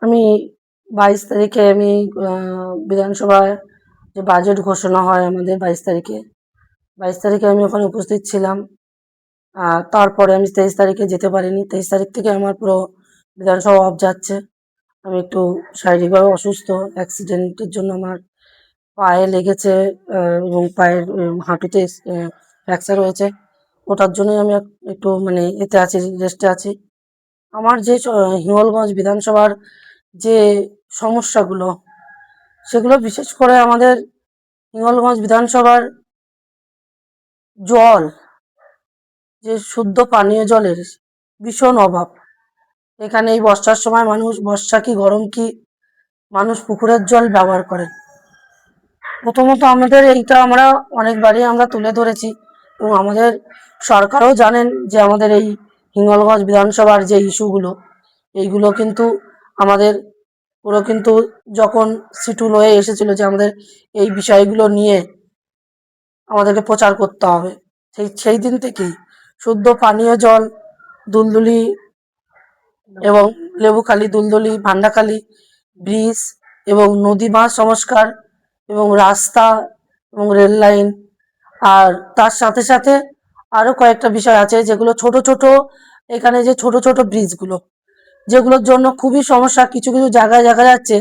আমি 22 তারিখে আমি বিধানসভায় যে বাজেট ঘোষণা হয় আমাদের 22 তারিখে আমি ওখানে উপস্থিত ছিলাম। তারপরে আমি 23 তারিখে যেতে পারিনি। 23 তারিখ থেকে আমার পুরো বিধানসভা অফ যাচ্ছে। আমি একটু শারীরিকভাবে অসুস্থ, অ্যাক্সিডেন্টের জন্য আমার পায়ে লেগেছে এবং পায়ের হাঁটুতে ফ্র্যাকচার হয়েছে। ওটার জন্যই আমি একটু মানে এতে আছি, রেস্টে আছি। আমার যে হিঙ্গলগঞ্জ বিধানসভার যে সমস্যাগুলো, সেগুলো বিশেষ করে আমাদের হিঙ্গলগঞ্জ বিধানসভার জল, যে শুদ্ধ পানীয় জলের ভীষণ অভাব। এখানে এই বর্ষার সময় মানুষ, বর্ষা কি গরম কি, মানুষ পুকুরের জল ব্যবহার করেন। প্রথমত আমাদের এইটা আমরা অনেকবারই আমরা তুলে ধরেছি এবং আমাদের সরকারও জানেন যে আমাদের এই হিঙ্গলগঞ্জ বিধানসভার যে ইস্যুগুলো, এইগুলো কিন্তু আমাদের পুরো কিন্তু যখন সিটুল হয়ে এসেছিল যে আমাদের এই বিষয়গুলো নিয়ে আমাদেরকে প্রচার করতে হবে, সেই দিন থেকেই শুদ্ধ পানীয় জল, দুলদুলি এবং লেবুখালী, দুলদুলি, ভান্ডাখালী ব্রিজ এবং নদী বাঁধ সংস্কার এবং রাস্তা এবং রেল লাইন, আর তার সাথে সাথে আরও কয়েকটা বিষয় আছে যেগুলো ছোট ছোট, এখানে যে ছোট ছোট ব্রিজগুলো, যেগুলোর জন্য খুবই সমস্যা। কিছু কিছু জায়গায় দেখা যাচ্ছে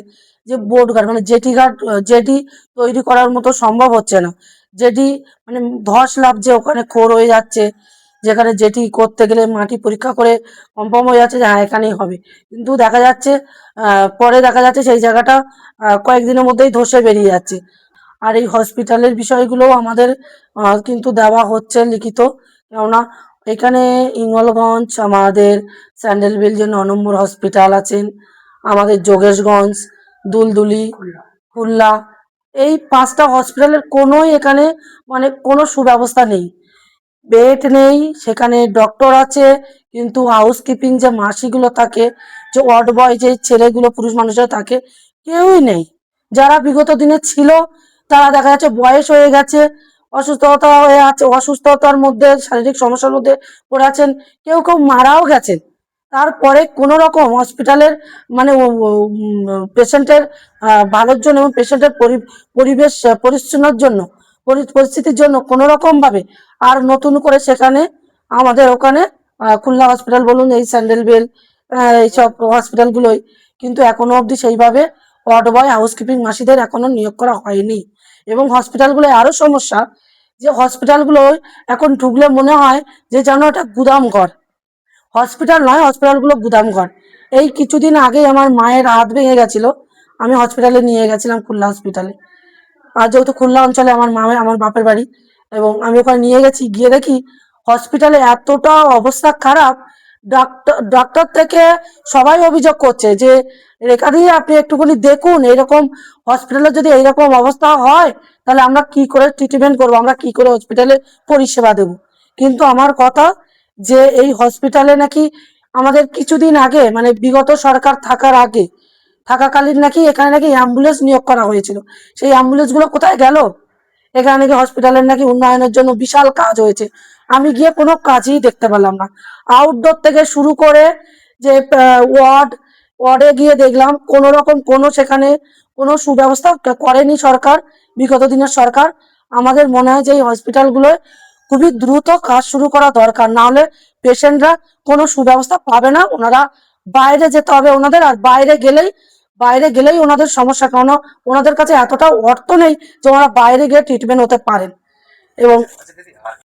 যে বোট ঘাট মানে জেটি তৈরি করার মতো সম্ভব হচ্ছে না। জেটি মানে ধস নামছে, ওখানে খোঁড় হয়ে যাচ্ছে, যেখানে জেটি করতে গেলে মাটি পরীক্ষা করে কনফার্ম হয়ে যাচ্ছে যে হ্যাঁ এখানেই হবে, কিন্তু দেখা যাচ্ছে পরে দেখা যাচ্ছে সেই জায়গাটা কয়েকদিনের মধ্যেই ধসে বেরিয়ে যাচ্ছে। আর এই হসপিটালের বিষয়গুলোও আমাদের কিন্তু দেওয়া হচ্ছে লিখিত, কেননা এখানে হিঙ্গলগঞ্জ, আমাদের স্যান্ডেলবিল যে 9 নম্বর হসপিটাল আছেন, আমাদের যোগেশগঞ্জ, দুলদুলি, খুলনা, এই 5টা হসপিটালের কোনোই এখানে মানে কোনো সুব্যবস্থা নেই। বেড নেই, সেখানে ডক্টর আছে কিন্তু হাউসকিপিং যে মাসিগুলো থাকে, যে ওয়ার্ড বয় যে ছেলেগুলো পুরুষ মানুষরা থাকে, কেউই নেই। যারা বিগত দিনে ছিল তারা দেখা যাচ্ছে বয়স হয়ে গেছে, অসুস্থতা হয়ে আছে, অসুস্থতার মধ্যে শারীরিক সমস্যার মধ্যে পড়ে আছেন, কেউ কেউ মারাও গেছেন। তারপরে কোনো রকম হসপিটালের মানে পেশেন্টের ভালোর জন্য এবং পেশেন্টের পরিবেশ পরিচ্ছন্নর জন্য, পরিস্থিতির জন্য কোনো রকমভাবে আর নতুন করে সেখানে আমাদের ওখানে খুলনা হসপিটাল বলুন, এই স্যান্ডেলবেল, এইসব হসপিটালগুলোই কিন্তু এখনো অবধি সেইভাবে ওয়ার্ড বয়, হাউসকিপিং মাসিদের এখনো নিয়োগ করা হয়নি। এবং হসপিটালগুলোয় আরও সমস্যা, যে হসপিটালগুলোয় এখন ঢুকলে মনে হয় যে যেন এটা গুদামঘর। হসপিটাল নয়, হসপিটালগুলো গুদামঘর। এই কিছুদিন আগে আমার মায়ের হাত ভেঙে গেছিলো, আমি হসপিটালে নিয়ে গেছিলাম, খুলনা হসপিটালে। আর যেহেতু খুলনা অঞ্চলে আমার বাপের বাড়ি, এবং আমি ওখানে নিয়ে গেছি, গিয়ে দেখি হসপিটালে এতটা অবস্থা খারাপ। ডক্টর থেকে সবাই অভিযোগ করছে যে রেখা দিয়ে আপনি একটুখানি দেখুন, এইরকম হসপিটালে যদি এইরকম অবস্থা হয় তাহলে আমরা কি করে ট্রিটমেন্ট করবো, আমরা কি করে হসপিটালে পরিষেবা দেব। কিন্তু আমার কথা যে এই হসপিটালে নাকি আমাদের কিছুদিন আগে মানে বিগত সরকার থাকাকালীন নাকি এখানে নাকি অ্যাম্বুলেন্স নিয়োগ করা হয়েছিল। সেই অ্যাম্বুলেন্সগুলো কোথায় গেল? এখানে নাকি হসপিটালের নাকি উন্নয়নের জন্য বিশাল কাজ হয়েছে, আমি গিয়ে কোনো কাজই দেখতে পেলাম না। আউটডোর থেকে শুরু করে যে ওয়ার্ডে গিয়ে দেখলাম কোনো রকম কোনো সেখানে কোনো সুব্যবস্থা করেনি সরকার, বিগত দিনের সরকার। আমাদের মনে হয় যে এই হসপিটালগুলোয় খুবই দ্রুত কাজ শুরু করা দরকার, না হলে পেশেন্টরা কোনো সুব্যবস্থা পাবে না। ওনারা বাইরে যেতে হবে ওনাদের, আর বাইরে গেলেই ওনাদের সমস্যা, কেন ওনাদের কাছে এতটা অর্থ নেই যে ওনারা বাইরে গিয়ে ট্রিটমেন্ট হতে পারেন। এবং